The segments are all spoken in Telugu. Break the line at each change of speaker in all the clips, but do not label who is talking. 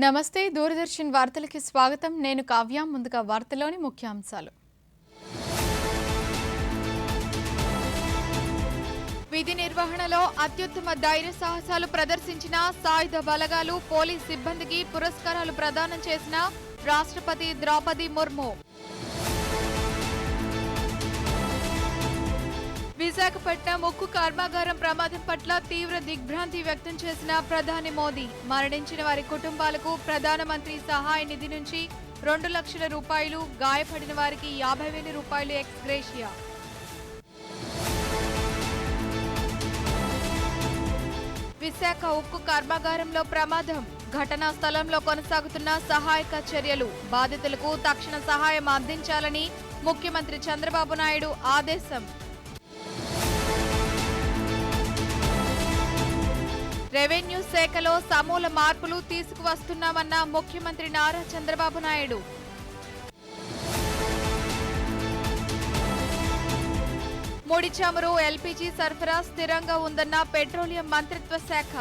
నమస్తే దూరదర్శన్ వార్తలకి స్వాగతం. నేను కావ్య. ముందుగా వార్తలోని ముఖ్యాంశాలు. విధి నిర్వహణలో అత్యుత్తమ ధైర్య సాహసాలు ప్రదర్శించిన సాయుధ బలగాలు పోలీస్ సిబ్బందికి పురస్కారాలు ప్రదానం చేసిన రాష్ట్రపతి ద్రౌపది ముర్ము. విశాఖపట్నం ఉక్కు కర్మాగారం ప్రమాదం పట్ల తీవ్ర దిగ్భ్రాంతి వ్యక్తం చేసిన ప్రధాని మోదీ. మరణించిన వారి కుటుంబాలకు ప్రధానమంత్రి సహాయ నిధి నుంచి 2 లక్షల రూపాయలు, గాయపడిన వారికి 50,000 రూపాయలు ఎక్స్ గ్రేషియా. విశాఖ ఉక్కు కర్మాగారంలో ప్రమాదం. ఘటనా స్థలంలో కొనసాగుతున్న సహాయక చర్యలు. బాధితులకు తక్షణ సహాయం అందించాలని ముఖ్యమంత్రి చంద్రబాబు నాయుడు ఆదేశం. రెవెన్యూ శాఖలో సమూల మార్పులు తీసుకువస్తున్నామన్న ముఖ్యమంత్రి నారా చంద్రబాబు నాయుడు. ముడి చమురు, ఎల్పీజీ సరఫరా స్థిరంగా ఉందన్న పెట్రోలియం మంత్రిత్వ శాఖ.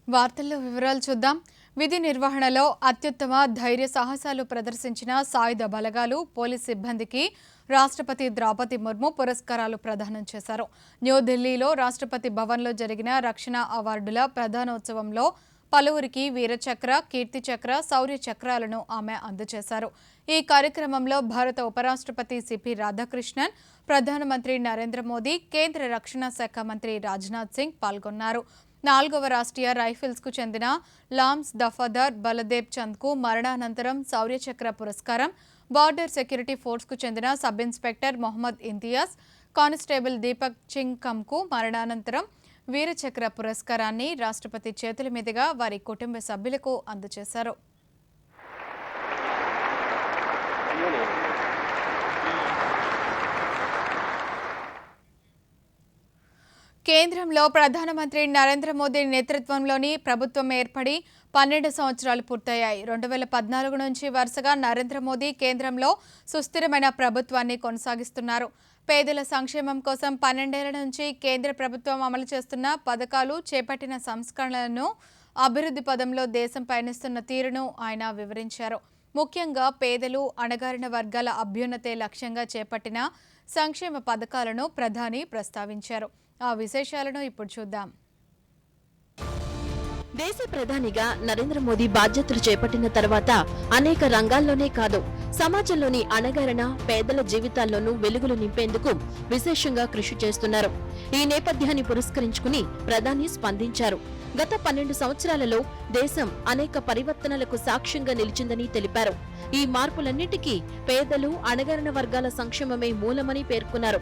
వార్తల్లో వివరాలు చూద్దాం. విధి నిర్వహణలో అత్యుత్తమ ధైర్య సాహసాలు ప్రదర్శించిన సాయుధ బలగాలు పోలీస్ సిబ్బందికి రాష్ట్రపతి ద్రౌపది ముర్ము పురస్కారాలు ప్రదానం చేశారు. న్యూఢిల్లీలో రాష్ట్రపతి భవన్లో జరిగిన రక్షణ అవార్డుల ప్రదానోత్సవంలో పలువురికి వీరచక్ర, కీర్తి చక్ర, శౌర్య చక్రాలను ఆమె అందజేశారు. ఈ కార్యక్రమంలో భారత ఉపరాష్ట్రపతి సిపి రాధాకృష్ణన్, ప్రధానమంత్రి నరేంద్ర మోదీ, కేంద్ర రక్షణ శాఖ మంత్రి రాజ్నాథ్ సింగ్ పాల్గొన్నారు. 4వ రాష్ట్రీయ రైఫిల్స్కు చెందిన లాన్స్ దఫాదార్ బలదేవ్ చంద్కు మరణానంతరం శౌర్యచక్ర పురస్కారం, బార్డర్ సెక్యూరిటీ ఫోర్స్కు చెందిన sub inspector Mohammed Imtiaz, constable Deepak చింగ్కమ్కు మరణానంతరం వీరచక్ర పురస్కారాన్ని రాష్ట్రపతి చేతుల మీదుగా వారి కుటుంబ సభ్యులకు అందజేశారు. కేంద్రంలో ప్రధానమంత్రి నరేంద్ర మోదీ నేతృత్వంలోని ప్రభుత్వం ఏర్పడి 12 సంవత్సరాలు పూర్తయ్యాయి. 2014 నుంచి వరుసగా నరేంద్ర మోదీ కేంద్రంలో సుస్థిరమైన ప్రభుత్వాన్ని కొనసాగిస్తున్నారు. పేదల సంక్షేమం కోసం 12 ఏళ్ల నుంచి కేంద్ర ప్రభుత్వం అమలు చేస్తున్న పథకాలు, చేపట్టిన సంస్కరణలను, అభివృద్ధి పదంలో దేశం పయనిస్తున్న తీరును ఆయన వివరించారు. ముఖ్యంగా పేదలు, అణగారిన వర్గాల అభ్యున్నతే లక్ష్యంగా చేపట్టిన సంక్షేమ పథకాలను ప్రధాని ప్రస్తావించారు. ఆ విశేషాలను ఇప్పుడు చూద్దాం.
దేశ ప్రధానిగా నరేంద్ర మోదీ బాధ్యతలు చేపట్టిన తర్వాత అనేక రంగాల్లోనే కాదు, సమాజంలోని అణగారిన పేదల జీవితాల్లోనూ వెలుగులు నింపేందుకు విశేషంగా కృషి చేస్తున్నారు. ఈ నేపథ్యాన్ని పురస్కరించుకుని ప్రధాని స్పందించారు. గత 12 సంవత్సరాలలో దేశం అనేక పరివర్తనలకు సాక్ష్యంగా నిలిచిందని తెలిపారు. ఈ మార్పులన్నిటికీ పేదలు, అణగారిన వర్గాల సంక్షేమమే మూలమని పేర్కొన్నారు.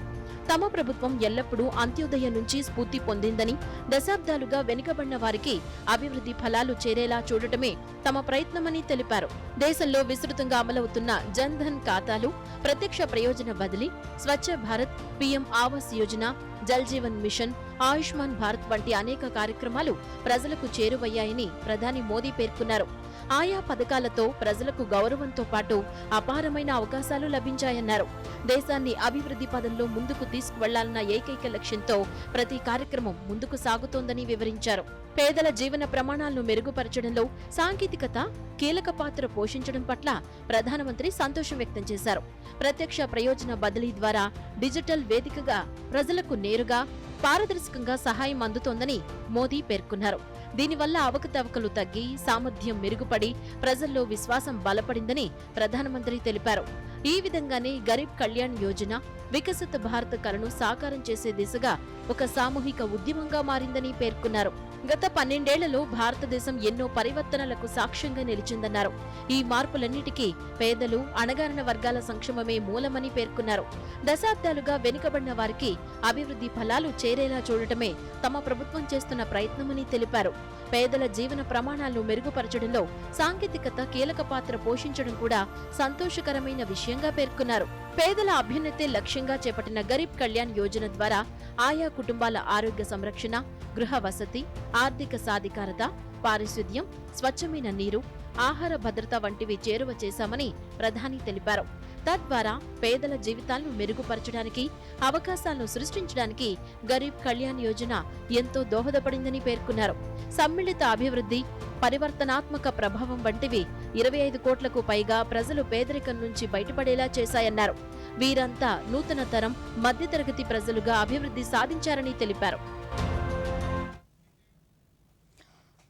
తమ ప్రభుత్వం ఎల్లప్పుడూ అంత్యోదయం నుంచి స్ఫూర్తి పొందిందని, దశాబ్దాలుగా వెనుకబడిన వారికి అభివృద్ధి ఫలాలు చేరేలా చూడటమే తమ ప్రయత్నమని తెలిపారు. దేశంలో విస్తృతంగా అమలవుతున్న జన్ ధన్ ఖాతాలు, ప్రత్యక్ష ప్రయోజన బదిలీ, స్వచ్ఛ భారత్, పీఎం ఆవాస్ యోజన, జల్ జీవన్ మిషన్, ఆయుష్మాన్ భారత్ వంటి అనేక కార్యక్రమాలు ప్రజలకు చేరువయ్యాయని ప్రధాని మోదీ పేర్కొన్నారు. ఆయా పథకాలతో ప్రజలకు గౌరవంతో పాటు అపారమైన అవకాశాలు లభించాయన్నారు. దేశాన్ని అభివృద్ధి పదంలో ముందుకు తీసుకువెళ్లాలన్న ఏకైక లక్ష్యంతో ప్రతి కార్యక్రమం ముందుకు సాగుతోందని వివరించారు. పేదల జీవన ప్రమాణాలను మెరుగుపరచడంలో సాంకేతికత కీలక పాత్ర పోషించడం పట్ల ప్రధానమంత్రి సంతోషం వ్యక్తం చేశారు. ప్రత్యక్ష ప్రయోజన బదిలీ ద్వారా డిజిటల్ వేదికగా ప్రజలకు నేరుగా, పారదర్శకంగా సహాయం అందుతోందని మోదీ పేర్కొన్నారు. దీనివల్ల అవకతవకలు తగ్గి, సామర్థ్యం మెరుగుపడి ప్రజల్లో విశ్వాసం బలపడిందని ప్రధానమంత్రి తెలిపారు. ఈ విధంగానే గరీబ్ కళ్యాణ్ యోజన వికసిత భారత కలను సాకారం చేసే దిశగా ఒక సామూహిక ఉద్యమంగా మారిందని పేర్కొన్నారు. గత 12 ఏళ్లలో భారతదేశం ఎన్నో పరివర్తనలకు సాక్ష్యంగా నిలిచిందన్నారు. ఈ మార్పులన్నిటికీ పేదలు, అణగారిన వర్గాల సంక్షేమమే మూలమని పేర్కొన్నారు. దశాబ్దాలుగా వెనుకబడిన వారికి అభివృద్ధి ఫలాలు చేరేలా చూడటమే తమ ప్రభుత్వం చేస్తున్న ప్రయత్నమని తెలిపారు. పేదల జీవన ప్రమాణాలను మెరుగుపరచడంలో సాంకేతికత కీలక పాత్ర పోషించడం కూడా సంతోషకరమైన విషయంగా పేర్కొన్నారు. పేదల అభ్యున్నతే లక్ష్యంగా చేపట్టిన గరీబ్ కళ్యాణ్ యోజన ద్వారా ఆయా కుటుంబాల ఆరోగ్య సంరక్షణ, గృహ వసతి, ఆర్థిక సాధికారత, పారిశుద్ధ్యం, స్వచ్ఛమైన నీరు, ఆహార భద్రత వంటివి చేరువ చేశామని ప్రధాని తెలిపారు. తద్వారా పేదల జీవితాలను మెరుగుపరచడానికి, అవకాశాలను సృష్టించడానికి గరీబ్ కళ్యాణ్ యోజన ఎంతో దోహదపడిందని పేర్కొన్నారు. సమ్మిళిత అభివృద్ధి, పరివర్తనాత్మక ప్రభావం వంటివి 25 కోట్లకు పైగా ప్రజలు పేదరికం నుంచి బయటపడేలా చేశాయన్నారు. వీరంతా నూతన తరం మధ్యతరగతి ప్రజలుగా అభివృద్ధి సాధించారని తెలిపారు.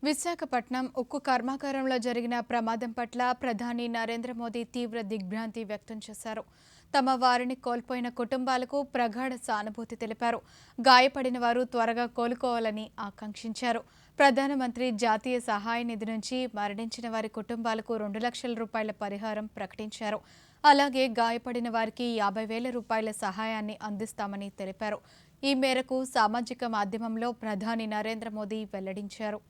విశాఖపట్నం ఉక్కు కర్మాగారంలో జరిగిన ప్రమాదం పట్ల ప్రధాని నరేంద్ర మోదీ తీవ్ర దిగ్భ్రాంతి వ్యక్తం చేశారు. తమ వారిని కోల్పోయిన కుటుంబాలకు ప్రగాఢ సానుభూతి తెలిపారు. గాయపడిన వారు త్వరగా కోలుకోవాలని ఆకాంక్షించారు. ప్రధానమంత్రి జాతీయ సహాయ నిధి నుంచి మరణించిన వారి కుటుంబాలకు 2 లక్షల రూపాయల పరిహారం ప్రకటించారు. అలాగే గాయపడిన వారికి 50,000 రూపాయల సహాయాన్ని అందిస్తామని తెలిపారు. ఈ మేరకు సామాజిక మాధ్యమంలో ప్రధాని నరేంద్ర మోదీ వెల్లడించారు.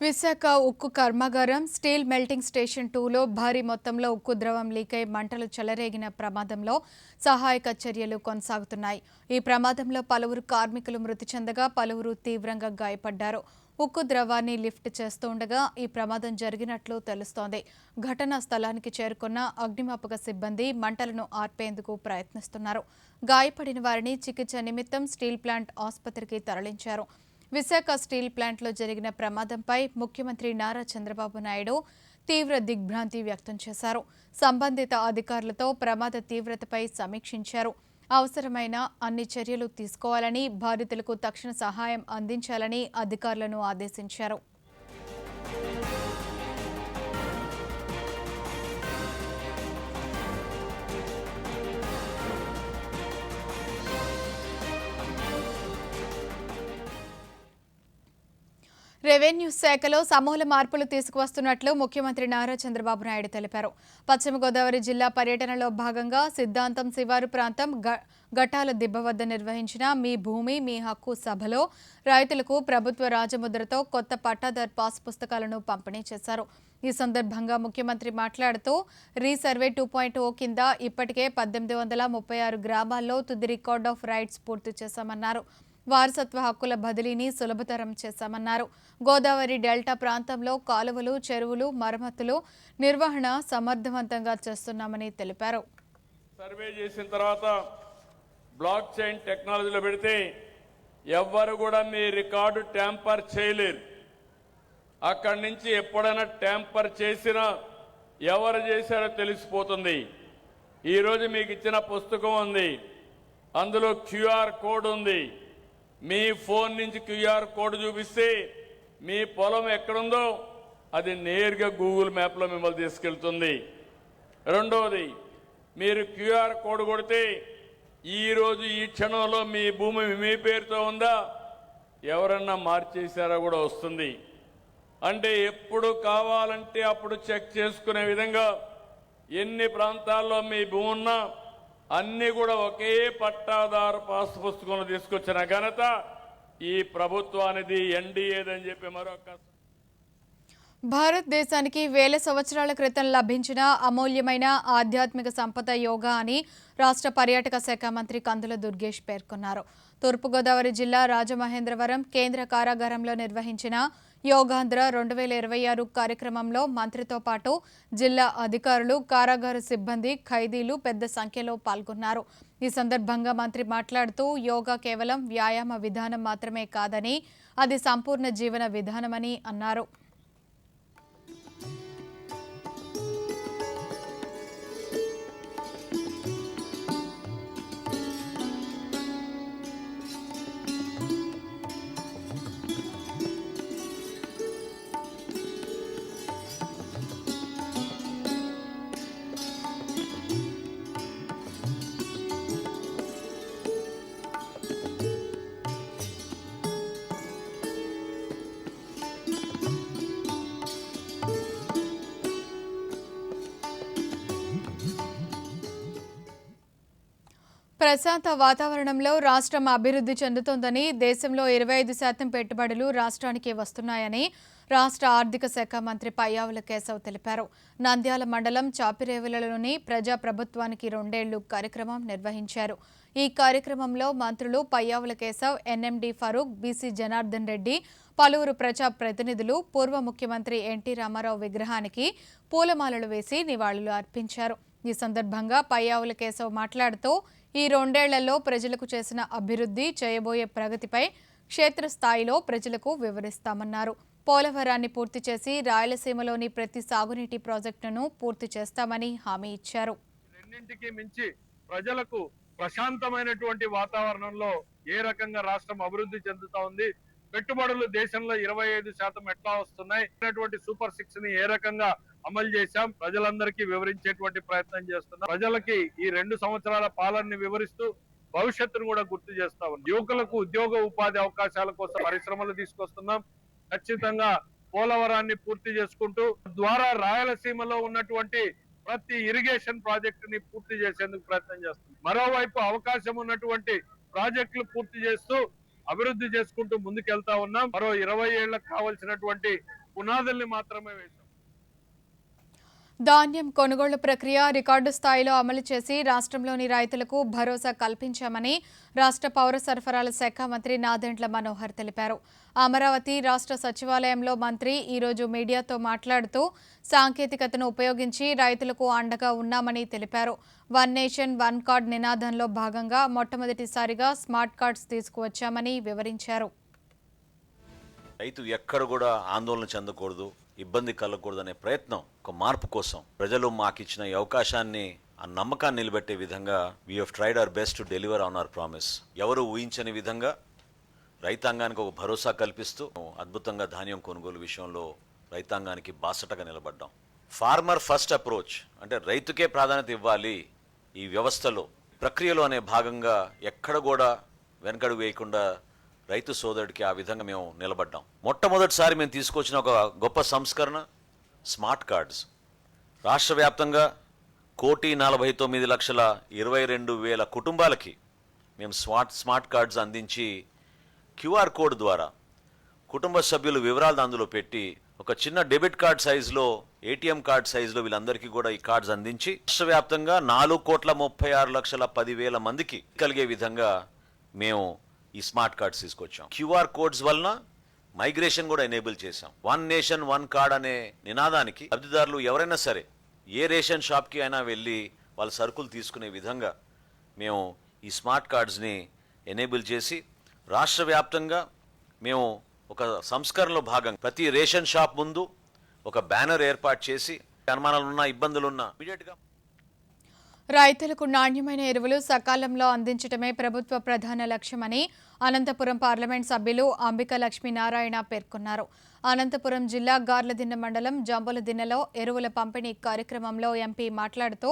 విశాఖ ఉక్కు కర్మాగారం స్టీల్ మెల్టింగ్ స్టేషన్ 2లో భారీ మొత్తంలో ఉక్కు ద్రవం లీకై మంటలు చెలరేగిన ప్రమాదంలో సహాయక చర్యలు కొనసాగుతున్నాయి. ఈ ప్రమాదంలో పలువురు కార్మికులు మృతి చెందగా పలువురు తీవ్రంగా గాయపడ్డారు. ఉక్కు ద్రవాన్ని లిఫ్ట్ చేస్తూ ఉండగా ఈ ప్రమాదం జరిగినట్లు తెలుస్తోంది. ఘటనా స్థలానికి చేరుకున్న అగ్నిమాపక సిబ్బంది మంటలను ఆర్పేందుకు ప్రయత్నిస్తున్నారు. గాయపడిన వారిని చికిత్స నిమిత్తం స్టీల్ ప్లాంట్ ఆసుపత్రికి తరలించారు. విశాఖ స్టీల్ ప్లాంట్లో జరిగిన ప్రమాదంపై ముఖ్యమంత్రి నారా చంద్రబాబు నాయుడు తీవ్ర దిగ్భ్రాంతి వ్యక్తం చేశారు. సంబంధిత అధికారులతో ప్రమాద తీవ్రతపై సమీక్షించారు. అవసరమైన అన్ని చర్యలు తీసుకోవాలని, బాధితులకు తక్షణ సహాయం అందించాలని అధికారులను ఆదేశించారు. రెవెన్యూ శాఖలో సమూల మార్పులు తీసుకువస్తున్నట్లు ముఖ్యమంత్రి నారా చంద్రబాబు నాయుడు తెలిపారు. పశ్చిమ గోదావరి జిల్లా పర్యటనలో భాగంగా సిద్ధాంతం శివారు ప్రాంతం ఘటాల దిబ్బ వద్ద నిర్వహించిన మీ భూమి మీ హక్కు సభలో రైతులకు ప్రభుత్వ రాజముద్రతో కొత్త పట్టాదార్ పాస్ పుస్తకాలను పంపిణీ చేశారు. ఈ సందర్భంగా ముఖ్యమంత్రి మాట్లాడుతూ రీసర్వే 2.0 కింద ఇప్పటికే 1836 గ్రామాల్లో తుది రికార్డ్ ఆఫ్ రైట్స్ పూర్తి చేశామన్నారు. వారసత్వ హక్కుల బదిలీని సులభతరం చేశామన్నారు. గోదావరి డెల్టా ప్రాంతంలో కాలువలు, చెరువులు మరమ్మతులు నిర్వహణ సమర్థవంతంగా చేస్తున్నామని తెలిపారు.
సర్వే చేసిన తర్వాత బ్లాక్ చైన్ టెక్నాలజీలో పెడితే ఎవ్వరు కూడా మీ రికార్డు ట్యాంపర్ చేయలేరు. అక్కడి నుంచి ఎప్పుడైనా ట్యాంపర్ చేసినా ఎవరు చేశారో తెలిసిపోతుంది. ఈరోజు మీకు ఇచ్చిన పుస్తకం ఉంది, అందులో క్యూఆర్ కోడ్ ఉంది. మీ ఫోన్ నుంచి క్యూఆర్ కోడ్ చూపిస్తే మీ పొలం ఎక్కడుందో అది నేరుగా గూగుల్ మ్యాప్లో మిమ్మల్ని తీసుకెళ్తుంది. రెండవది, మీరు క్యూఆర్ కోడ్ కొడితే ఈరోజు ఈ క్షణంలో మీ భూమి మీ పేరుతో ఉందా, ఎవరన్నా మార్చేశారా కూడా వస్తుంది. అంటే ఎప్పుడు కావాలంటే అప్పుడు చెక్ చేసుకునే విధంగా ఎన్ని ప్రాంతాల్లో మీ భూమి ఉన్నా అన్ని కూడా ఒకే పట్టాదారు పాస్ పుస్తకంలో తీసుకొచ్చిన ఘనత ఈ ప్రభుత్వానిది, ఎన్డీఏదని చెప్పి మరొక.
భారతదేశానికి వేల సంవత్సరాల క్రితం లభించిన అమూల్యమైన ఆధ్యాత్మిక సంపద యోగా అని రాష్ట్ర పర్యాటక శాఖ మంత్రి కందుల దుర్గేష్ పేర్కొన్నారు. తూర్పుగోదావరి జిల్లా రాజమహేంద్రవరం కేంద్ర కారాగారంలో నిర్వహించిన యోగాంధ్ర 2026 కార్యక్రమంలో మంత్రితో పాటు జిల్లా అధికారులు, కారాగార సిబ్బంది, ఖైదీలు పెద్ద సంఖ్యలో పాల్గొన్నారు. ఈ సందర్భంగా మంత్రి మాట్లాడుతూ యోగా కేవలం వ్యాయామ విధానం మాత్రమే కాదని అది సంపూర్ణ జీవన విధానమని అన్నారు. ప్రశాంత వాతావరణంలో రాష్ట్రం అభివృద్ధి చెందుతోందని, దేశంలో 25% పెట్టుబడులు రాష్ట్రానికి వస్తున్నాయని రాష్ట్ర ఆర్థిక శాఖ మంత్రి పయ్యావుల కేశవ్ తెలిపారు. నంద్యాల మండలం చాపిరేవులలోని ప్రజాప్రభుత్వానికి 2 ఏళ్లు కార్యక్రమం నిర్వహించారు. ఈ కార్యక్రమంలో మంత్రులు పయ్యావుల కేశవ్, ఎన్ఎండి ఫరూక్, బీసీ జనార్దన్ రెడ్డి, పలువురు ప్రజా ప్రతినిధులు పూర్వ ముఖ్యమంత్రి ఎన్టీ రామారావు విగ్రహానికి పూలమాలలు వేసి నివాళులు అర్పించారు. ఈ సందర్భంగా పయ్యావుల కేశవ్ మాట్లాడుతూ ఈ 2 ఏళ్లలో ప్రజలకు చేసిన అభివృద్ధి, చేయబోయే ప్రగతిపై క్షేత్రస్థాయిలో ప్రజలకు వివరిస్తామన్నారు. పోలవరాన్ని పూర్తి చేసి రాయలసీమలోని ప్రతి సాగునీటి ప్రాజెక్టును పూర్తి చేస్తామని హామీ ఇచ్చారు.
రెండింటికి మించి ప్రజలకు ప్రశాంతమైనటువంటి వాతావరణంలో ఏ రకంగా రాష్ట్రం అభివృద్ధి చెందుతా ఉంది, పెట్టుబడులు దేశంలో 25% ఎట్లా వస్తున్నాయి, సూపర్ 6 ని ఏ రకంగా అమలు చేశాం ప్రజలందరికీ వివరించేటువంటి ప్రయత్నం చేస్తున్నాం. ప్రజలకి ఈ 2 సంవత్సరాల పాలనని వివరిస్తూ భవిష్యత్తును కూడా గుర్తు చేస్తా ఉన్నాం. యువకులకు ఉద్యోగ ఉపాధి అవకాశాల కోసం పరిశ్రమలు తీసుకొస్తున్నాం. ఖచ్చితంగా పోలవరాన్ని పూర్తి చేసుకుంటూ ద్వారా రాయలసీమలో ఉన్నటువంటి ప్రతి ఇరిగేషన్ ప్రాజెక్టుని పూర్తి చేసేందుకు ప్రయత్నం చేస్తున్నాం. మరోవైపు అవకాశం ఉన్నటువంటి ప్రాజెక్టులు పూర్తి చేస్తూ అభివృద్ధి చేసుకుంటూ ముందుకెళ్తా ఉన్నాం. మరో 20 ఏళ్లకు కావాల్సినటువంటి పునాదుల్ని మాత్రమే వేశాం.
ధాన్యం కొనుగోళ్ల ప్రక్రియ రికార్డు స్థాయిలో అమలు చేసి రాష్ట్రంలోని రైతులకు భరోసా కల్పించామని రాష్ట్ర పౌర సరఫరాల శాఖ మంత్రి నాదెండ్ల మనోహర్ తెలిపారు. అమరావతి రాష్ట్ర సచివాలయంలో మంత్రి ఈరోజు మీడియాతో మాట్లాడుతూ సాంకేతికతను ఉపయోగించి రైతులకు అండగా ఉన్నామని తెలిపారు. 1 నేషన్ 1 కార్డ్ నినాదంలో భాగంగా మొట్టమొదటిసారిగా స్మార్ట్ కార్డ్స్ తీసుకువచ్చామని వివరించారు.
రైతు ఎక్కడ కూడా ఆందోళన చెందకూడదు, ఇబ్బంది కలగకూడదు అనే ప్రయత్నం, ఒక మార్పు కోసం ప్రజలు మాకు ఇచ్చిన ఈ అవకాశాన్ని, ఆ నమ్మకాన్ని నిలబెట్టే విధంగా we have tried our best to deliver on hour promise. ఎవరు ఊహించని విధంగా రైతాంగానికి ఒక భరోసా కల్పిస్తూ అద్భుతంగా ధాన్యం కొనుగోలు విషయంలో రైతాంగానికి బాసటగా నిలబడ్డాం. ఫార్మర్ ఫస్ట్ అప్రోచ్ అంటే రైతుకే ప్రాధాన్యత ఇవ్వాలి ఈ వ్యవస్థలో, ప్రక్రియలో అనే భాగంగా ఎక్కడ కూడా వెనకడుగు వేయకుండా రైతు సోదరుడికి ఆ విధంగా మేము నిలబడ్డాం. మొట్టమొదటిసారి మేము తీసుకొచ్చిన ఒక గొప్ప సంస్కరణ స్మార్ట్ కార్డ్స్. రాష్ట్ర వ్యాప్తంగా 1,49,22,000 కుటుంబాలకి మేము స్మార్ట్ కార్డ్స్ అందించి క్యూఆర్ కోడ్ ద్వారా కుటుంబ సభ్యుల వివరాలు అందులో పెట్టి ఒక చిన్న డెబిట్ కార్డ్ సైజులో, ఏటీఎం కార్డ్ సైజులో వీళ్ళందరికీ కూడా ఈ కార్డ్స్ అందించి రాష్ట్ర వ్యాప్తంగా 4,36,10,000 మందికి కలిగే విధంగా మేము ఈ స్మార్ట్ కార్డ్స్ తీసుకొచ్చాం. క్యూఆర్ కోడ్స్ వలన మైగ్రేషన్ కూడా ఎనేబుల్ చేశాం. 1 నేషన్ 1 కార్డ్ అనే నినాదానికి లబ్ధిదారులు ఎవరైనా సరే ఏ రేషన్ షాప్కి అయినా వెళ్ళి వాళ్ళ సరుకులు తీసుకునే విధంగా మేము ఈ స్మార్ట్ కార్డ్స్ని ఎనేబుల్ చేసి రాష్ట్ర వ్యాప్తంగా మేము ఒక సంస్కరణలో భాగంగా ప్రతి రేషన్ షాప్ ముందు ఒక బ్యానర్ ఏర్పాటు చేసి అనుమానాలున్నా, ఇబ్బందులున్నా ఇమీడియట్గా
రైతులకు నాణ్యమైన ఎరువులు సకాలంలో అందించడమే ప్రభుత్వ ప్రధాన లక్ష్యమని అనంతపురం పార్లమెంట్ సభ్యులు అంబిక లక్ష్మీనారాయణ పేర్కొన్నారు. అనంతపురం జిల్లా గార్లదిన్నె మండలం జంబులదిన్నెలో ఎరువుల పంపిణీ కార్యక్రమంలో ఎంపీ మాట్లాడుతూ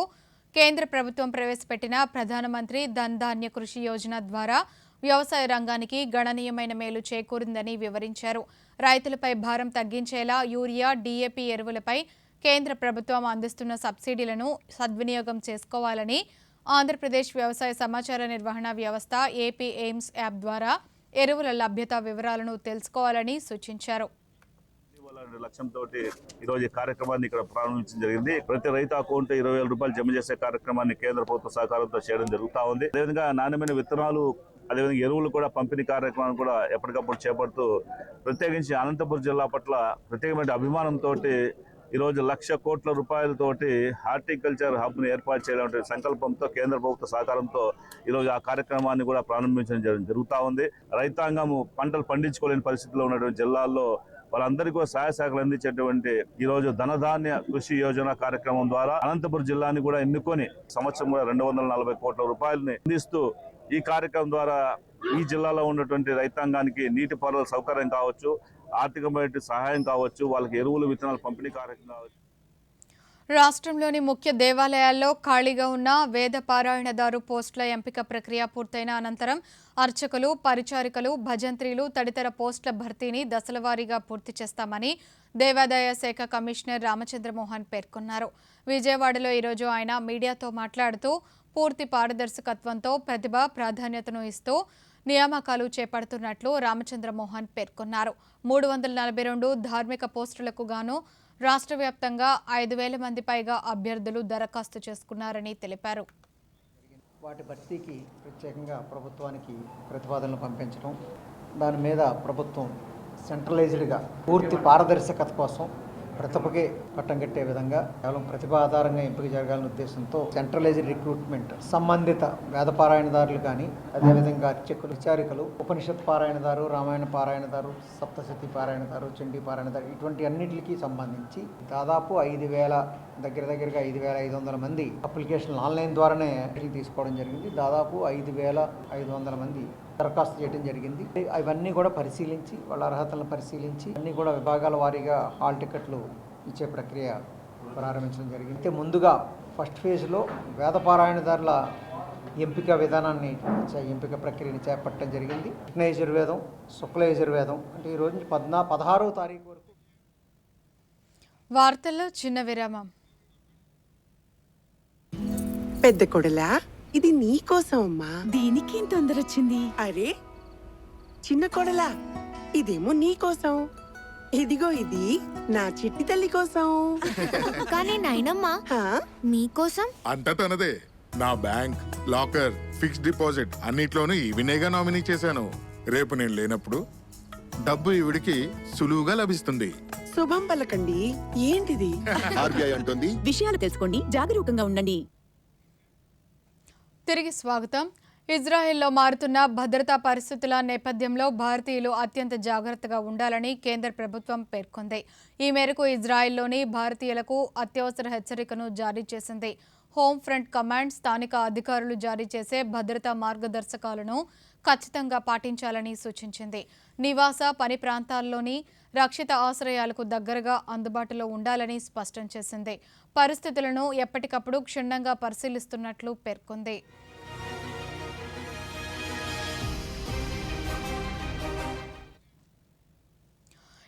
కేంద్ర ప్రభుత్వం ప్రవేశపెట్టిన ప్రధానమంత్రి ధన్ ధాన్య కృషి యోజన ద్వారా వ్యవసాయ రంగానికి గణనీయమైన మేలు చేకూరిందని వివరించారు. రైతులపై భారం తగ్గించేలా యూరియా, డీఏపీ ఎరువులపై కేంద్ర ప్రభుత్వం అందిస్తున్న సబ్సిడీలను సద్వినియోగం చేసుకోవాలని, ఆంధ్రప్రదేశ్ వ్యవసాయ సమాచార నిర్వహణ వ్యవస్థ ఏపీ ఎయిమ్స్ యాప్ ద్వారా ఎరువుల లభ్యత వివరాలను తెలుసుకోవాలని సూచించారు.
లక్ష్యంతో ఈరోజు ఈ కార్యక్రమాన్ని ఇక్కడ ప్రారంభించడం జరిగింది. ప్రతి రైతు అకౌంట్ 20,000 రూపాయలు జమ చేసే కార్యక్రమాన్ని కేంద్ర ప్రభుత్వ సహకారంతో చేయడం జరుగుతూ ఉంది. అదేవిధంగా నాణ్యమైన విత్తనాలు, అదేవిధంగా ఎరువులు కూడా పంపిణీ కార్యక్రమాన్ని కూడా ఎప్పటికప్పుడు చేపడుతూ ప్రత్యేకించి అనంతపురం జిల్లా పట్ల ప్రత్యేకమైన అభిమానంతో ఈరోజు 1,00,000 కోట్ల రూపాయలతోటి హార్టికల్చర్ హబ్ను ఏర్పాటు చేయడం సంకల్పంతో కేంద్ర ప్రభుత్వ సహకారంతో ఈరోజు ఆ కార్యక్రమాన్ని కూడా ప్రారంభించడం జరుగుతూ ఉంది. రైతాంగం పంటలు పండించుకోలేని పరిస్థితిలో ఉన్నటువంటి జిల్లాల్లో వాళ్ళందరికీ సహాయ సహకారాలు అందించేటువంటి ఈరోజు ధనధాన్య కృషి యోజన కార్యక్రమం ద్వారా అనంతపురం జిల్లాని కూడా ఎన్నుకొని సంవత్సరం కూడా 240 కోట్ల రూపాయలని అందిస్తూ ఈ కార్యక్రమం ద్వారా ఈ జిల్లాలో ఉన్నటువంటి రైతాంగానికి నీటిపారుదల సౌకర్యం కావచ్చు, ఆర్థికమైన సహాయం కావచ్చు, వాళ్ళకి ఎరువులు, విత్తనాలు పంపిణీ కార్యక్రమం కావచ్చు.
రాష్ట్రంలోని ముఖ్య దేవాలయాల్లో ఖాళీగా ఉన్న వేద పారాయణదారు పోస్టుల ఎంపిక ప్రక్రియ పూర్తయిన అనంతరం అర్చకులు, పరిచారికలు, భజంత్రీలు తదితర పోస్టుల భర్తీని దశలవారీగా పూర్తి చేస్తామని దేవాదాయ శాఖ కమిషనర్ రామచంద్రమోహన్ పేర్కొన్నారు. విజయవాడలో ఈరోజు ఆయన మీడియాతో మాట్లాడుతూ పూర్తి పారదర్శకత్వంతో ప్రతిభ ప్రాధాన్యతను ఇస్తూ నియామకాలు చేపడుతున్నట్లు రామచంద్ర మోహన్ పేర్కొన్నారు. 342 ధార్మిక పోస్టులకు గాను రాష్ట్ర వ్యాప్తంగా 5,000 మంది పైగా అభ్యర్థులు దరఖాస్తు చేసుకున్నారని తెలిపారు.
వాటి భర్తీకి ప్రత్యేకంగా ప్రభుత్వానికి ప్రతిపాదనలు పంపించడం, దాని మీద ప్రభుత్వం సెంట్రలైజ్డ్గా పూర్తి పారదర్శకత కోసం ప్రతిభకే పట్టం కట్టే విధంగా కేవలం ప్రతిభ ఆధారంగా ఎంపిక జరగాలనే ఉద్దేశంతో సెంట్రలైజ్డ్ రిక్రూట్మెంట్ సంబంధిత వేద పారాయణదారులు కానీ, అదేవిధంగా అర్చకులు, విచారికలు, ఉపనిషత్ పారాయణదారు, రామాయణ పారాయణదారు, సప్తశతి పారాయణదారు, చండీ పారాయణదారు, ఇటువంటి అన్నింటికి సంబంధించి దాదాపు 5,000 దగ్గరగా 5,500 మంది అప్లికేషన్లు ఆన్లైన్ ద్వారానే తీసుకోవడం జరిగింది. దాదాపు 5,500 మంది దరఖాస్తు చేయడం జరిగింది. అవన్నీ కూడా పరిశీలించి వాళ్ళ అర్హతలను పరిశీలించి అన్ని కూడా విభాగాల వారీగా హాల్ టికెట్లు ఇచ్చే ప్రక్రియ ప్రారంభించడం జరిగింది. ముందుగా ఫస్ట్ ఫేజ్లో వేదపారాయణదారుల ఎంపిక విధానాన్ని ఎంపిక ప్రక్రియని చేపట్టడం జరిగింది. కృష్ణ యజుర్వేదం, శుక్ల యజుర్వేదం అంటే ఈ రోజు 16వ తారీఖు వరకు.
వార్తల్లో చిన్న విరామం.
పెద్ద కొడలా, ఇది నీ కోసం అమ్మా.
దీనికి తొందర వచ్చింది.
అరే చిన్న కొడలా, ఇదేమో నీ కోసం. ఇదిగో ఇది నా చిట్టి తల్లి కోసం.
కానీ నాయనమ్మా, మీకోసం
అంతా తనదే. నా బ్యాంక్, లాకర్, ఫిక్స్డ్ డిపాజిట్ అన్నిట్లోనూ ఈవినేగా నామినీ చేశాను. రేపు నేను లేనప్పుడు డబ్బు ఈవిడికి సులువుగా లభిస్తుంది.
శుభం పలకండి. ఏంటిది?
ఆర్బీఐ అంటుంది,
విషయాలు తెలుసుకోండి, జాగరూకంగా ఉండండి.
తిరిగి స్వాగతం. ఇజ్రాయెల్లో మారుతున్న భద్రతా పరిస్థితుల నేపథ్యంలో భారతీయులు అత్యంత జాగ్రత్తగా ఉండాలని కేంద్ర ప్రభుత్వం పేర్కొంది. ఈ మేరకు ఇజ్రాయెల్లోని భారతీయులకు అత్యవసర హెచ్చరికను జారీ చేసింది. హోమ్ ఫ్రంట్ కమాండ్ స్థానిక అధికారులు జారీ చేసే భద్రతా మార్గదర్శకాలను ఖచ్చితంగా పాటించాలని సూచించింది. నివాస పని ప్రాంతాల్లోని రక్షిత ఆశ్రయాలకు దగ్గరగా అందుబాటులో ఉండాలని స్పష్టం చేసింది. పరిస్థితులను ఎప్పటికప్పుడు క్షుణ్ణంగా పరిశీలిస్తున్నట్లు పేర్కొంది.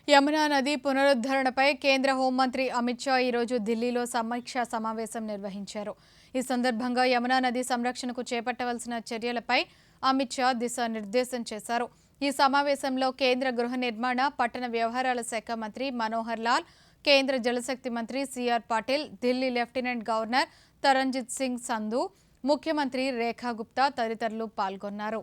యమునా నది పునరుద్ధరణపై కేంద్ర హోంమంత్రి అమిత్ షా ఈరోజు ఢిల్లీలో సమీక్షా సమావేశం నిర్వహించారు. ఈ సందర్భంగా యమునా నది సంరక్షణకు చేపట్టవలసిన చర్యలపై అమిత్ షా దిశానిర్దేశం చేశారు. ఈ సమావేశంలో కేంద్ర గృహ నిర్మాణ, పట్టణ వ్యవహారాల శాఖ మంత్రి మనోహర్ లాల్, కేంద్ర జలశక్తి మంత్రి CR Patil, Delhi lieutenant governor Taranjit Singh Sandhu, ముఖ్యమంత్రి రేఖా గుప్తా తదితరులు పాల్గొన్నారు.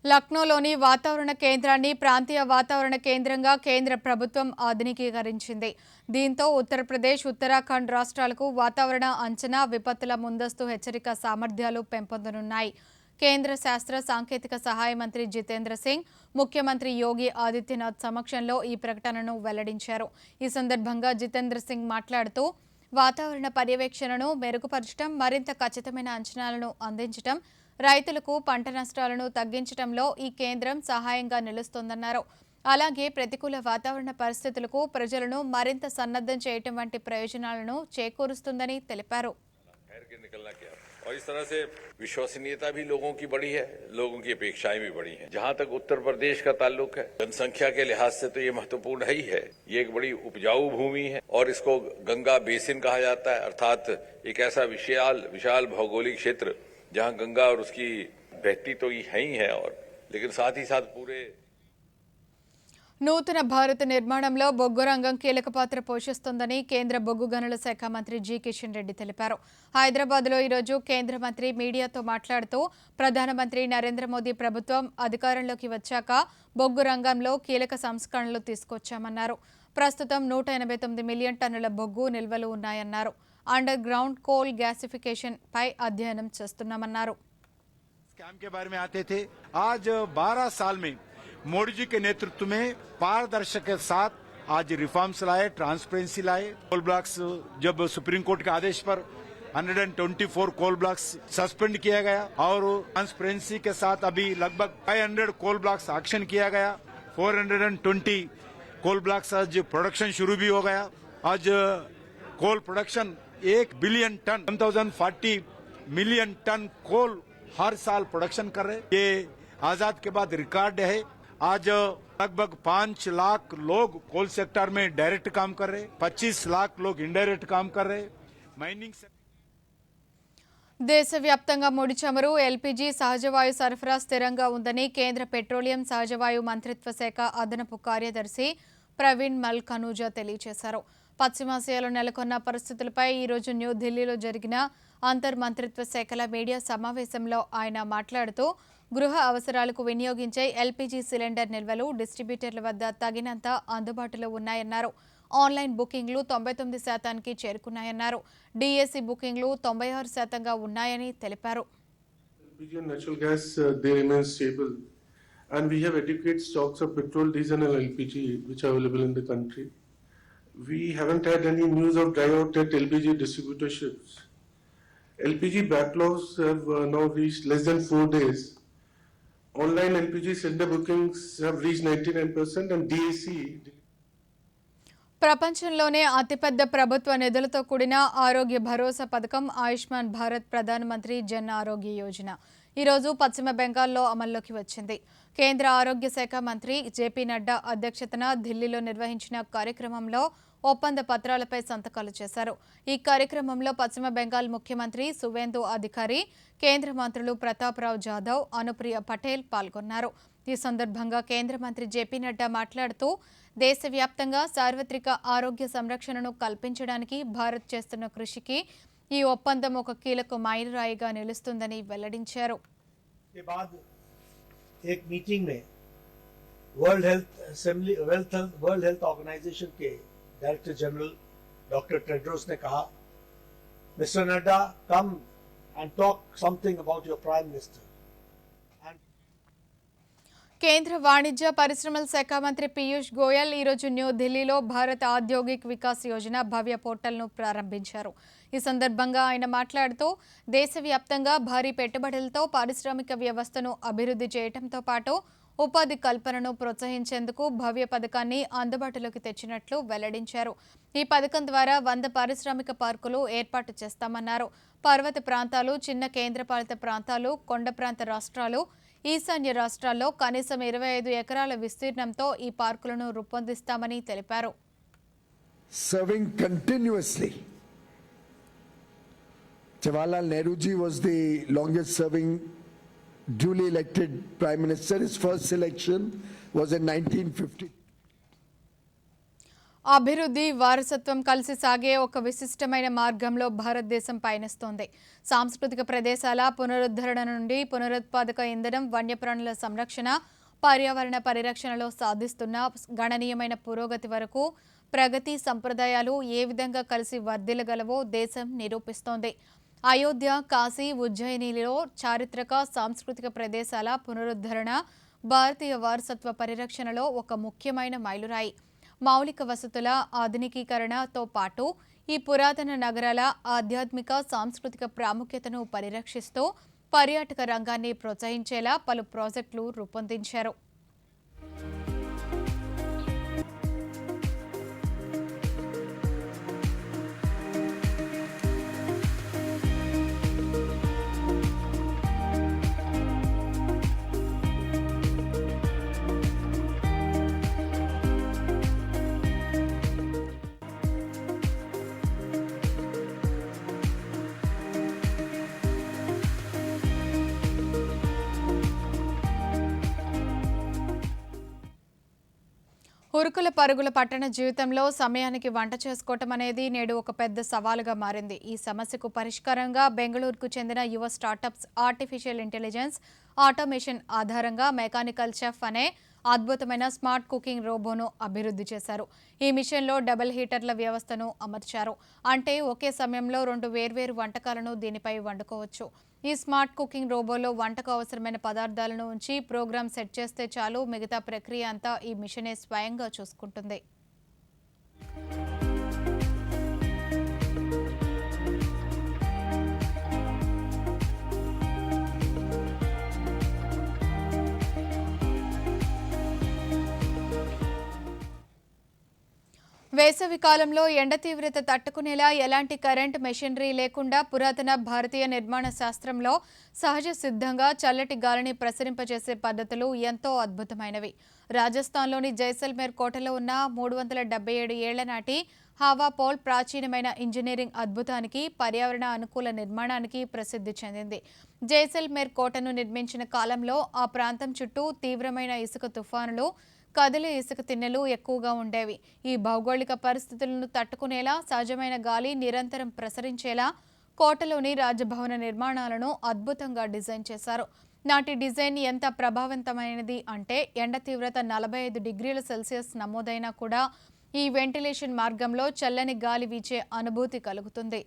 లక్నోలోని వాతావరణ కేంద్రాన్ని ప్రాంతీయ వాతావరణ కేంద్రంగా కేంద్ర ప్రభుత్వం ఆధునికీకరించింది. దీంతో ఉత్తరప్రదేశ్, ఉత్తరాఖండ్ రాష్ట్రాలకు వాతావరణ అంచనా, విపత్తుల ముందస్తు హెచ్చరిక సామర్థ్యాలు పెంపొందనున్నాయి. కేంద్ర శాస్త్ర సాంకేతిక సహాయ మంత్రి జితేంద్ర సింగ్, ముఖ్యమంత్రి యోగి ఆదిత్యనాథ్ సమక్షంలో ఈ ప్రకటనను వెల్లడించారు. ఈ సందర్భంగా జితేంద్ర సింగ్ మాట్లాడుతూ వాతావరణ పర్యవేక్షణను మెరుగుపరచడం, మరింత ఖచ్చితమైన అంచనాలను అందించడం, రైతులకు పంట నష్టాలను తగ్గించడంలో ఈ కేంద్రం సహాయంగా నిలుస్తోందన్నారు. అలాగే ప్రతికూల వాతావరణ పరిస్థితులకు ప్రజలను మరింత సన్నద్ధం చేయడం వంటి ప్రయోజనాలను చేకూరుస్తుందని తెలిపారు.
और इस तरह से विश्वसनीयता भी लोगों की बढ़ी है, लोगों की अपेक्षाएं भी बढ़ी हैं। जहां तक उत्तर प्रदेश का ताल्लुक है, जनसंख्या के लिहाज से तो ये महत्वपूर्ण है ही है। ये एक बड़ी उपजाऊ भूमि है और इसको गंगा बेसिन कहा जाता है, अर्थात एक ऐसा विशाल भौगोलिक क्षेत्र जहां गंगा और उसकी बहती तो है ही है, और लेकिन साथ ही साथ पूरे
నూతన భారత నిర్మాణంలో బొగ్గు రంగం కీలక పాత్ర పోషిస్తోందని కేంద్ర బొగ్గు గనుల శాఖ మంత్రి జి కిషన్ రెడ్డి తెలిపారు. హైదరాబాద్లో ఈరోజు కేంద్ర మంత్రి మీడియాతో మాట్లాడుతూ ప్రధానమంత్రి నరేంద్ర మోదీ ప్రభుత్వం అధికారంలోకి వచ్చాక బొగ్గు రంగంలో కీలక సంస్కరణలు తీసుకొచ్చామన్నారు. ప్రస్తుతం 189 మిలియన్ టన్నుల బొగ్గు నిల్వలు ఉన్నాయన్నారు. అండర్ గ్రౌండ్ కోల్ గ్యాసిఫికేషన్ పై అధ్యయనం చేస్తున్నామన్నారు.
स्कैम के बारे में आते थे, आज 12 साल में मोदी जी के नेतृत्व में पारदर्शक के साथ आज रिफॉर्म्स लाए, ट्रांसपेरेंसी लाए। कोल ब्लॉक्स जब सुप्रीम कोर्ट के आदेश पर 124 कोल ब्लॉक्स सस्पेंड किया गया और ट्रांसपेरेंसी के साथ अभी लगभग 500 कोल ब्लॉक्स एक्शन किया गया। 420 कोल ब्लॉक्स आज प्रोडक्शन शुरू भी हो गया। आज coal production 1 billion ton 1040 million ton coal हर साल प्रोडक्शन कर रहे। ये आजाद के बाद रिकॉर्ड है। आज लगभग 5 लाख लोग कोल सेक्टर में डायरेक्ट काम कर रहे, 25 लाख लोग इनडायरेक्ट काम कर रहे। మైనింగ్
దేశవ్యాప్తంగా ముడి చమురు ఎల్పీజీ సహజవాయు సరఫరా స్థిరంగా ఉందని కేంద్ర పెట్రోలియం సహజవాయు మంత్రిత్వ శాఖ అదనపు కార్యదర్శి ప్రవీణ్ మల్ కనూజా తెలియజేశారు. పశ్చిమాసియాలో నెలకొన్న పరిస్థితులపై ఈరోజు న్యూఢిల్లీలో జరిగిన అంతర్ మంత్రిత్వ శాఖల మీడియా సమావేశంలో ఆయన మాట్లాడుతూ గృహ అవసరాలకు వినియోగించే ఎల్పీజీ సిలిండర్ నిల్వలు డిస్ట్రిబ్యూటర్ల వద్ద తగినంత అందుబాటులో ఉన్నాయన్నారు. ఆన్లైన్ బుకింగ్లు 99% చేరుకున్నాయన్నారు. డిఎస్సి బుకింగ్లు 96%గా ఉన్నాయని తెలిపారు.
LPG and natural gas they remain stable, and we have adequate stocks of petrol, diesel, and LPG which are available in the country. We haven't had any news of dry out at LPG distributorships. LPG backlogs have now reached less than 4 days. Online LPG cylinder bookings have reached 99%, and DAC.
ప్రపంచంలోనే అతిపెద్ద ప్రభుత్వ నిధులతో కూడిన ఆరోగ్య భరోసా పథకం ఆయుష్మాన్ భారత్ ప్రధానమంత్రి జన్ ఆరోగ్య యోజన ఈరోజు పశ్చిమ బెంగాల్లో అమల్లోకి వచ్చింది. కేంద్ర ఆరోగ్య శాఖ మంత్రి జేపీ నడ్డా అధ్యక్షతన ఢిల్లీలో నిర్వహించిన కార్యక్రమంలో ఒప్పంద పత్రాలపై సంతకాలు చేశారు. ఈ కార్యక్రమంలో పశ్చిమ బెంగాల్ ముఖ్యమంత్రి సువేందు అధికారి, కేంద్ర మంత్రులు ప్రతాప్రావు జాదవ్, అనుప్రియ పటేల్ పాల్గొన్నారు. ఈ సందర్భంగా కేంద్ర మంత్రి జేపీ నడ్డా మాట్లాడుతూ దేశవ్యాప్తంగా సార్వత్రిక ఆరోగ్య సంరక్షణను కల్పించడానికి భారత్ చేస్తున్న కృషికి ఈ ఒప్పందం ఒక కీలక మైలురాయిగా నిలుస్తుందని వెల్లడించారు.
वर्ल्ड हेल्थ ऑर्गेनाइजेशन के डायरेक्टर जनरल डॉक्टर टेड्रोस ने कहा, mister Nadda, come and talk something about your prime minister.
కేంద్ర వాణిజ్య పరిశ్రమల శాఖ మంత్రి పీయూష్ గోయల్ ఈరోజు న్యూఢిల్లీలో భారత్ ఔద్యోగిక్ వికాస్ యోజన భవ్య పోర్టల్ను ప్రారంభించారు. ఈ సందర్భంగా ఆయన మాట్లాడుతూ దేశవ్యాప్తంగా భారీ పెట్టుబడులతో పారిశ్రామిక వ్యవస్థను అభివృద్ధి చేయడంతో పాటు ఉపాధి కల్పనను ప్రోత్సహించేందుకు భవ్య పథకాన్ని అందుబాటులోకి తెచ్చినట్లు వెల్లడించారు. ఈ పథకం ద్వారా 100 పారిశ్రామిక పార్కులు ఏర్పాటు చేస్తామన్నారు. పర్వత ప్రాంతాలు, చిన్న కేంద్రపాలిత ప్రాంతాలు, కొండ ప్రాంత రాష్ట్రాలు, ఈశాన్య రాష్ట్రాల్లో కనీసం 25 ఎకరాల విస్తీర్ణంతో ఈ పార్కులను రూపొందిస్తామని తెలిపారు.
Serving continuously. Jawaharlal Nehru ji was the longest serving duly elected prime minister. His first election was in 1950.
అభివృద్ధి, వారసత్వం కలిసి సాగే ఒక విశిష్టమైన మార్గంలో భారతదేశం పయనిస్తోంది. సాంస్కృతిక ప్రదేశాల పునరుద్ధరణ నుండి పునరుత్పాదక ఇంధనం, వన్యప్రాణుల సంరక్షణ, పర్యావరణ పరిరక్షణలో సాధిస్తున్న గణనీయమైన పురోగతి వరకు ప్రగతి సంప్రదాయాలు ఏ విధంగా కలిసి వర్ధిల్లగలవో దేశం నిరూపిస్తోంది. అయోధ్య, కాశీ, ఉజ్జయినిలో చారిత్రక సాంస్కృతిక ప్రదేశాల పునరుద్ధరణ భారతీయ వారసత్వ పరిరక్షణలో ఒక ముఖ్యమైన మైలురాయి. మౌలిక వసతుల ఆధునికీకరణతో పాటు ఈ పురాతన నగరాల ఆధ్యాత్మిక, సాంస్కృతిక ప్రాముఖ్యతను పరిరక్షిస్తూ పర్యాటక రంగాన్ని ప్రోత్సహించేలా పలు ప్రాజెక్టులు రూపొందించారు. ఉరుకుల పరుగుల పట్టణ జీవితంలో సమయానికి వంట చేసుకోవటం అనేది నేడు ఒక పెద్ద సవాలుగా మారింది. ఈ సమస్యకు పరిష్కారంగా బెంగళూరుకు చెందిన యువ స్టార్టప్స్ ఆర్టిఫిషియల్ ఇంటెలిజెన్స్, ఆటోమేషన్ ఆధారంగా మెకానికల్ చెఫ్ అనే అద్భుతమైన స్మార్ట్ కుకింగ్ రోబోను అభివృద్ధి చేశారు. ఈ మిషన్లో డబుల్ హీటర్ల వ్యవస్థను అమర్చారు. అంటే ఒకే సమయంలో 2 వేర్వేరు వంటకాలను దీనిపై వండుకోవచ్చు. ఈ స్మార్ట్ కుకింగ్ రోబోలో వంటకు అవసరమైన పదార్థాలను ఉంచి ప్రోగ్రామ్ సెట్ చేస్తే చాలు, మిగతా ప్రక్రియ అంతా ఈ మిషనే స్వయంగా చూసుకుంటుంది. వేసవి కాలంలో ఎండ తీవ్రత తట్టుకునేలా ఎలాంటి కరెంట్ మెషినరీ లేకుండా పురాతన భారతీయ నిర్మాణ శాస్త్రంలో సహజ సిద్ధంగా చల్లటి గాలిని ప్రసరింపజేసే పద్ధతులు ఎంతో అద్భుతమైనవి. రాజస్థాన్లోని జైసల్మేర్ కోటలో ఉన్న 377 ఏళ్ల నాటి హావా పోల్ ప్రాచీనమైన ఇంజనీరింగ్ అద్భుతానికి, పర్యావరణ అనుకూల నిర్మాణానికి ప్రసిద్ధి చెందింది. జైసల్మేర్ కోటను నిర్మించిన కాలంలో ఆ ప్రాంతం చుట్టూ తీవ్రమైన ఇసుక తుఫానులు, కదిలే ఇసుక తిన్నెలు ఎక్కువగా ఉండేవి. ఈ భౌగోళిక పరిస్థితులను తట్టుకునేలా సహజమైన గాలి నిరంతరం ప్రసరించేలా కోటలోని రాజభవన నిర్మాణాలను అద్భుతంగా డిజైన్ చేశారు. నాటి డిజైన్ ఎంత ప్రభావవంతమైనది అంటే ఎండ తీవ్రత 45 డిగ్రీల సెల్సియస్ నమోదైనా కూడా ఈ వెంటిలేషన్ మార్గంలో చల్లని గాలి వీచే అనుభూతి కలుగుతుంది.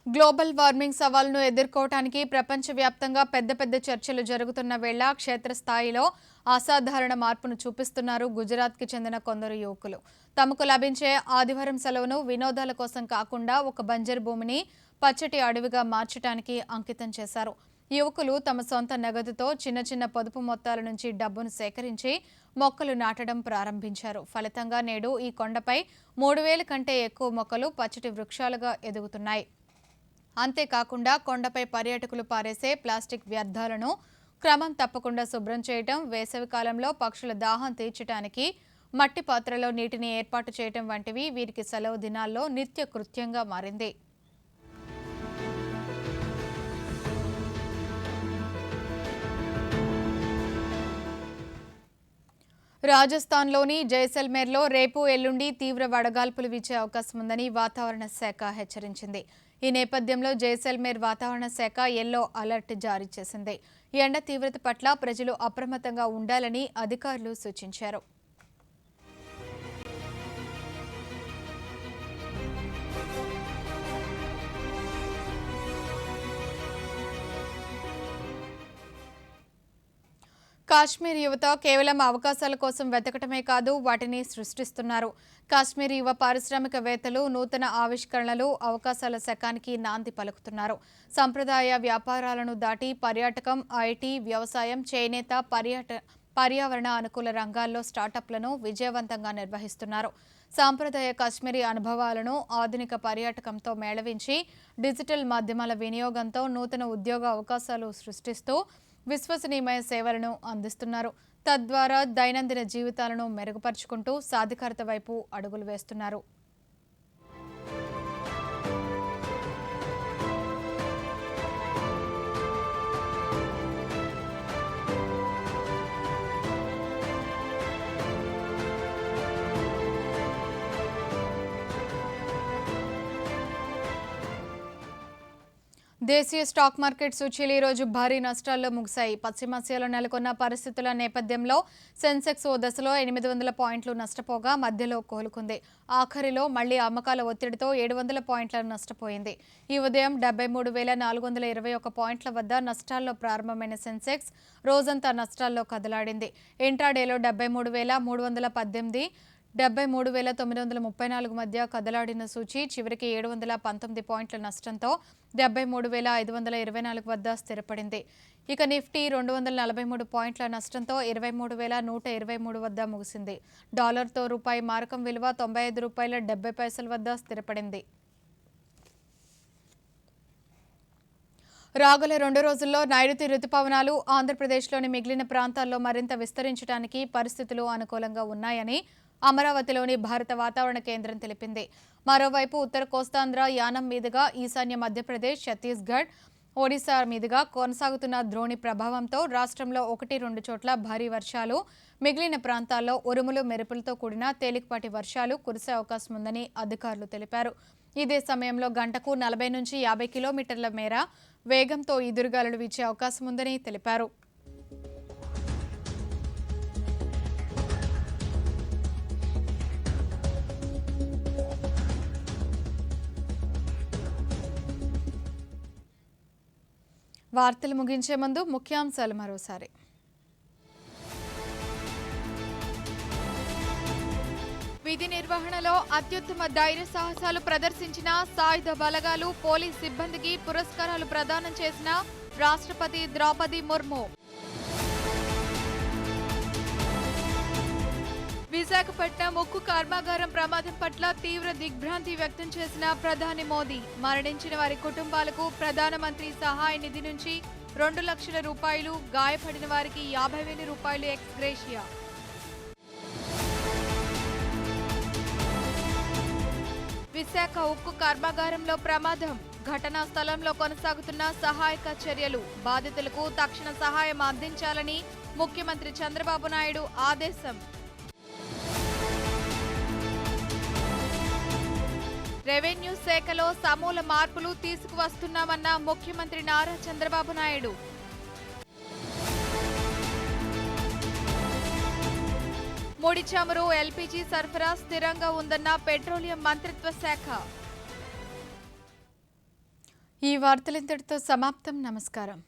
గ్లోబల్ వార్మింగ్ సవాలును ఎదుర్కోవడానికి ప్రపంచవ్యాప్తంగా పెద్ద చర్చలు జరుగుతున్న వేళ క్షేత్రస్థాయిలో అసాధారణ మార్పును చూపిస్తున్నారు గుజరాత్కి చెందిన కొందరు యువకులు. తమకు లభించే ఆదివారం సెలవును వినోదాల కోసం కాకుండా ఒక బంజరు భూమిని పచ్చటి అడవిగా మార్చడానికి అంకితం చేశారు. యువకులు తమ సొంత నగదుతో చిన్న పొదుపు మొత్తాల నుంచి డబ్బును సేకరించి మొక్కలు నాటడం ప్రారంభించారు. ఫలితంగా నేడు ఈ కొండపై 3000 కంటే ఎక్కువ మొక్కలు పచ్చటి వృక్షాలుగా ఎదుగుతున్నాయి. అంతేకాకుండా కొండపై పర్యాటకులు పారేసే ప్లాస్టిక్ వ్యర్థాలను క్రమం తప్పకుండా శుభ్రం చేయటం, వేసవి కాలంలో పక్షుల దాహం తీర్చడానికి మట్టి పాత్రలో నీటిని ఏర్పాటు చేయటం వంటివి వీరికి సెలవు దినాల్లో నిత్య కృత్యంగా మారింది. రాజస్థాన్లోని జైసల్మేర్లో రేపు ఎల్లుండి తీవ్ర వడగాల్పులు వీచే అవకాశం ఉందని వాతావరణ శాఖ హెచ్చరించింది. ఈ నేపథ్యంలో జైసల్మేర్ వాతావరణ శాఖ ఎల్లో అలర్ట్ జారీ చేసింది. ఎండ తీవ్రత పట్ల ప్రజలు అప్రమత్తంగా ఉండాలని అధికారులు సూచించారు. కాశ్మీర్ యువత కేవలం అవకాశాల కోసం వెతకటమే కాదు, వాటిని సృష్టిస్తున్నారు. కాశ్మీర్ యువ పారిశ్రామికవేత్తలు నూతన ఆవిష్కరణలు, అవకాశాల శకానికి నాంది పలుకుతున్నారు. సంప్రదాయ వ్యాపారాలను దాటి పర్యాటకం, ఐటీ, వ్యవసాయం, చేనేత, పర్యావరణ అనుకూల రంగాల్లో స్టార్టప్లను విజయవంతంగా నిర్వహిస్తున్నారు. సాంప్రదాయ కాశ్మీరీ అనుభవాలను ఆధునిక పర్యాటకంతో మేళవించి డిజిటల్ మాధ్యమాల వినియోగంతో నూతన ఉద్యోగ అవకాశాలు సృష్టిస్తూ విశ్వసనీయమైన సేవలను అందిస్తున్నారు. తద్వారా దైనందిన జీవితాలను మెరుగుపరుచుకుంటూ సాధికారత వైపు అడుగులు వేస్తున్నారు. దేశీయ స్టాక్ మార్కెట్ సూచీలు ఈ రోజు భారీ నష్టాల్లో ముగిశాయి. పశ్చిమాసియాలో నెలకొన్న పరిస్థితుల నేపథ్యంలో సెన్సెక్స్ ఓ దశలో 800 పాయింట్లు నష్టపోగా మధ్యలో కోలుకుంది. ఆఖరిలో మళ్లీ అమ్మకాల ఒత్తిడితో 700 పాయింట్ల నష్టపోయింది. ఈ ఉదయం 73,421 పాయింట్ల వద్ద నష్టాల్లో ప్రారంభమైన సెన్సెక్స్ రోజంతా నష్టాల్లో కదలాడింది. ఇంట్రాడేలో 73,318, 73,934 మధ్య కదలాడిన సూచీ చివరికి 719 పాయింట్ల నష్టంతో 73,524 వద్ద స్థిరపడింది. ఇక నిఫ్టీ 243 పాయింట్ల నష్టంతో 23,123 వద్ద ముగిసింది. డాలర్తో రూపాయి మారకం విలువ ₹95.70 వద్ద స్థిరపడింది. రాగల 2 రోజుల్లో నైరుతి రుతుపవనాలు ఆంధ్రప్రదేశ్లోని మిగిలిన ప్రాంతాల్లో మరింత విస్తరించడానికి పరిస్థితులు అనుకూలంగా ఉన్నాయని అమరావతిలోని భారత వాతావరణ కేంద్రం తెలిపింది. మరోవైపు ఉత్తర కోస్తాంధ్ర, యానం మీదుగా ఈశాన్య మధ్యప్రదేశ్, ఛత్తీస్గఢ్, ఒడిశా మీదుగా కొనసాగుతున్న ద్రోణి ప్రభావంతో రాష్ట్రంలో 1-2 చోట్ల భారీ వర్షాలు, మిగిలిన ప్రాంతాల్లో ఉరుములు మెరుపులతో కూడిన తేలికపాటి వర్షాలు కురిసే అవకాశం ఉందని అధికారులు తెలిపారు. ఇదే సమయంలో గంటకు 40 నుంచి 50 కిలోమీటర్ల మేర వేగంతో ఈదురుగాలులు వీచే అవకాశం ఉందని తెలిపారు. వార్తలు ముగించే ముందు ముఖ్యాంశాలు మరోసారి. విధి నిర్వహణలో అత్యుత్తమ ధైర్య సాహసాలు ప్రదర్శించిన సాయుధ బలగాలు పోలీస్ సిబ్బందికి పురస్కారాలు ప్రదానం చేసిన రాష్ట్రపతి ద్రౌపది ముర్ము. విశాఖపట్నం ఉక్కు కర్మాగారం ప్రమాదం పట్ల తీవ్ర దిగ్భ్రాంతి వ్యక్తం చేసిన ప్రధాని మోదీ. మరణించిన వారి కుటుంబాలకు ప్రధానమంత్రి సహాయ నిధి నుంచి 2 లక్షల రూపాయలు, గాయపడిన వారికి 50,000 రూపాయలు ఎక్స్ గ్రేషియా. విశాఖ ఉక్కు కర్మాగారంలో ప్రమాదం. ఘటనా స్థలంలో కొనసాగుతున్న సహాయక చర్యలు. బాధితులకు తక్షణ సహాయం అందించాలని ముఖ్యమంత్రి చంద్రబాబు నాయుడు ఆదేశం. రెవెన్యూ శాఖలో సమూల మార్పులు తీసుకువస్తున్నామన్న ముఖ్యమంత్రి నారా చంద్రబాబు నాయుడు. ముడి చమురు, ఎల్పీజీ సరఫరా స్థిరంగా ఉందన్న పెట్రోలియం మంత్రిత్వ శాఖ. ఈ వార్తలు ఇంతటితో సమాప్తం. నమస్కారం.